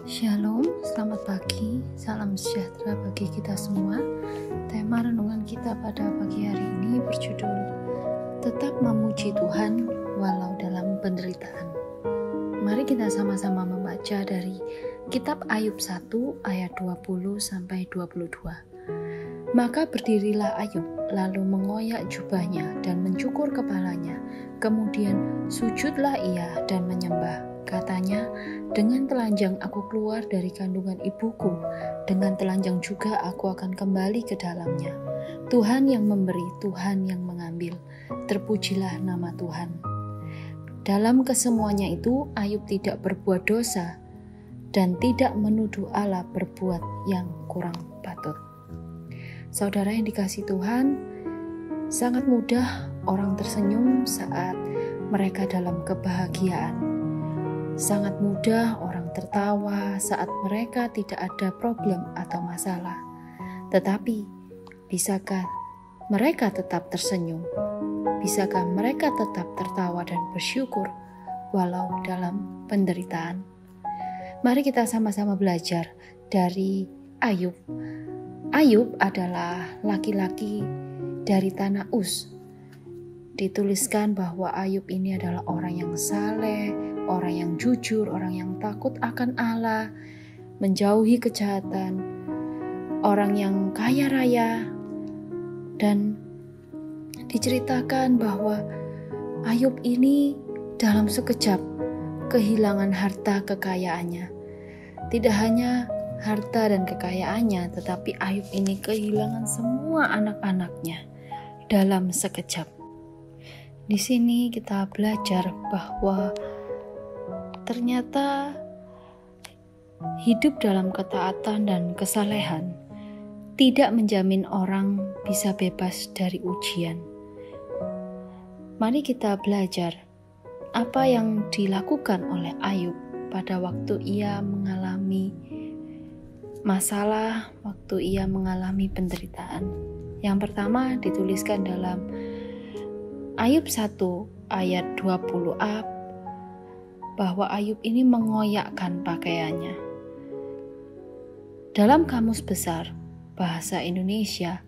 Shalom, selamat pagi, salam sejahtera bagi kita semua. Tema renungan kita pada pagi hari ini berjudul Tetap Memuji Tuhan Walau Dalam Penderitaan. Mari kita sama-sama membaca dari Kitab Ayub 1 ayat 20-22. Maka berdirilah Ayub, lalu mengoyak jubahnya dan mencukur kepalanya. Kemudian sujudlah ia dan menyembah. Katanya, dengan telanjang aku keluar dari kandungan ibuku, dengan telanjang juga aku akan kembali ke dalamnya. Tuhan yang memberi, Tuhan yang mengambil, terpujilah nama Tuhan. Dalam kesemuanya itu, Ayub tidak berbuat dosa dan tidak menuduh Allah berbuat yang kurang patut. Saudara yang dikasihi Tuhan, sangat mudah orang tersenyum saat mereka dalam kebahagiaan. Sangat mudah orang tertawa saat mereka tidak ada problem atau masalah. Tetapi, bisakah mereka tetap tersenyum? Bisakah mereka tetap tertawa dan bersyukur walau dalam penderitaan? Mari kita sama-sama belajar dari Ayub. Ayub adalah laki-laki dari tanah Uz. Dituliskan bahwa Ayub ini adalah orang yang saleh, orang yang jujur, orang yang takut akan Allah, menjauhi kejahatan, orang yang kaya raya. Dan diceritakan bahwa Ayub ini dalam sekejap kehilangan harta kekayaannya. Tidak hanya harta dan kekayaannya, tetapi Ayub ini kehilangan semua anak-anaknya dalam sekejap. Di sini kita belajar bahwa ternyata hidup dalam ketaatan dan kesalehan tidak menjamin orang bisa bebas dari ujian. Mari kita belajar apa yang dilakukan oleh Ayub pada waktu ia mengalami masalah, waktu ia mengalami penderitaan. Yang pertama dituliskan dalam Ayub 1 ayat 20a bahwa Ayub ini mengoyakkan pakaiannya. Dalam Kamus Besar Bahasa Indonesia,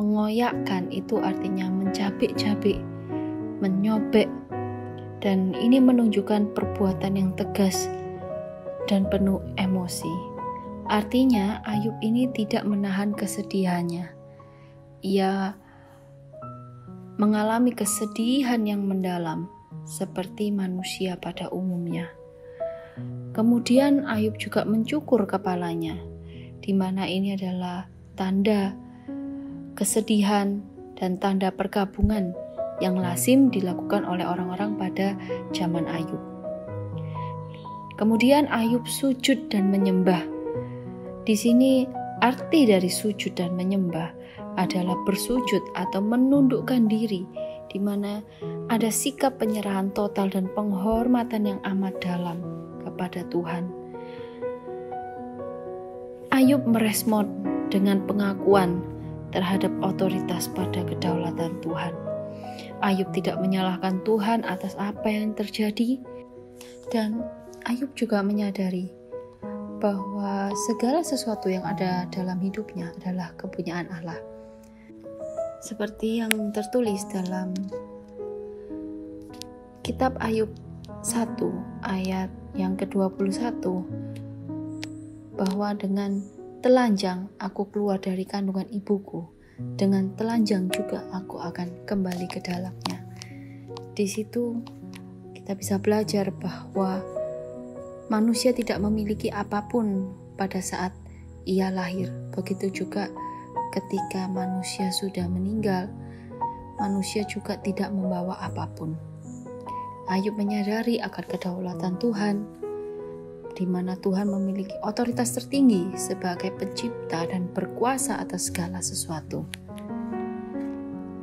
mengoyakkan itu artinya mencabik-cabik, menyobek, dan ini menunjukkan perbuatan yang tegas dan penuh emosi. Artinya Ayub ini tidak menahan kesedihannya. Ia mengalami kesedihan yang mendalam seperti manusia pada umumnya. Kemudian Ayub juga mencukur kepalanya, di mana ini adalah tanda kesedihan dan tanda perkabungan yang lazim dilakukan oleh orang-orang pada zaman Ayub. Kemudian Ayub sujud dan menyembah. Di sini arti dari sujud dan menyembah adalah bersujud atau menundukkan diri, di mana ada sikap penyerahan total dan penghormatan yang amat dalam kepada Tuhan. Ayub merespon dengan pengakuan terhadap otoritas pada kedaulatan Tuhan. Ayub tidak menyalahkan Tuhan atas apa yang terjadi, dan Ayub juga menyadari bahwa segala sesuatu yang ada dalam hidupnya adalah kepunyaan Allah. Seperti yang tertulis dalam Kitab Ayub 1 ayat yang ke-21, bahwa dengan telanjang aku keluar dari kandungan ibuku, dengan telanjang juga aku akan kembali ke dalamnya. Di situ kita bisa belajar bahwa manusia tidak memiliki apapun pada saat ia lahir. Begitu juga ketika manusia sudah meninggal, manusia juga tidak membawa apapun. Ayub menyadari akan kedaulatan Tuhan, di mana Tuhan memiliki otoritas tertinggi sebagai pencipta dan berkuasa atas segala sesuatu.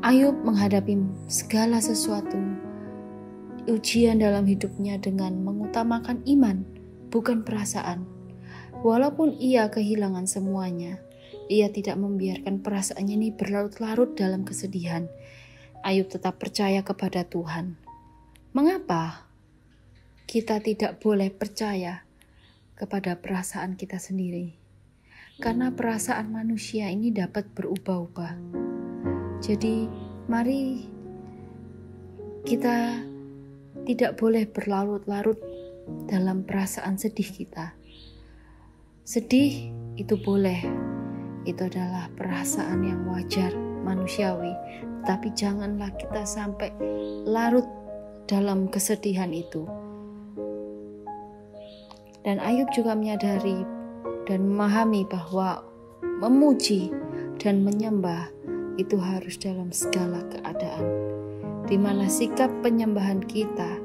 Ayub menghadapi segala sesuatu ujian dalam hidupnya dengan mengutamakan iman, bukan perasaan. Walaupun ia kehilangan semuanya, ia tidak membiarkan perasaannya ini berlarut-larut dalam kesedihan. Ayub tetap percaya kepada Tuhan. Mengapa kita tidak boleh percaya kepada perasaan kita sendiri. Karena perasaan manusia ini dapat berubah-ubah. Jadi mari kita tidak boleh berlarut-larut dalam perasaan sedih kita. Sedih itu boleh, itu adalah perasaan yang wajar, manusiawi. Tapi janganlah kita sampai larut dalam kesedihan itu. Dan Ayub juga menyadari dan memahami bahwa memuji dan menyembah itu harus dalam segala keadaan, di mana sikap penyembahan kita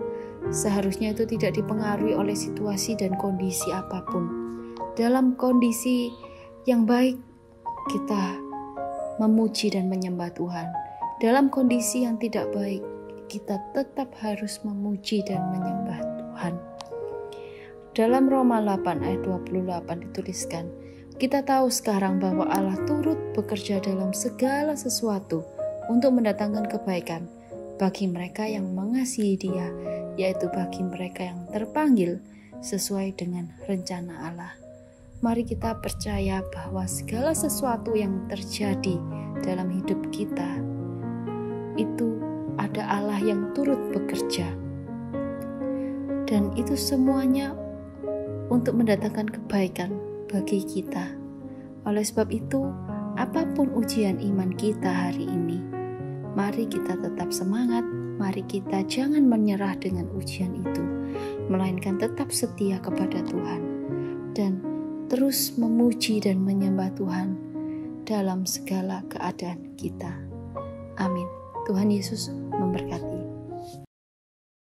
seharusnya itu tidak dipengaruhi oleh situasi dan kondisi apapun. Dalam kondisi yang baik, kita memuji dan menyembah Tuhan. Dalam kondisi yang tidak baik, kita tetap harus memuji dan menyembah Tuhan. Dalam Roma 8 ayat 28 dituliskan, kita tahu sekarang bahwa Allah turut bekerja dalam segala sesuatu untuk mendatangkan kebaikan bagi mereka yang mengasihi Dia, yaitu bagi mereka yang terpanggil sesuai dengan rencana Allah. Mari kita percaya bahwa segala sesuatu yang terjadi dalam hidup kita, itu ada Allah yang turut bekerja. Dan itu semuanya untuk mendatangkan kebaikan bagi kita. Oleh sebab itu, apapun ujian iman kita hari ini, mari kita tetap semangat, mari kita jangan menyerah dengan ujian itu, melainkan tetap setia kepada Tuhan, dan terus memuji dan menyembah Tuhan dalam segala keadaan kita. Amin. Tuhan Yesus memberkati.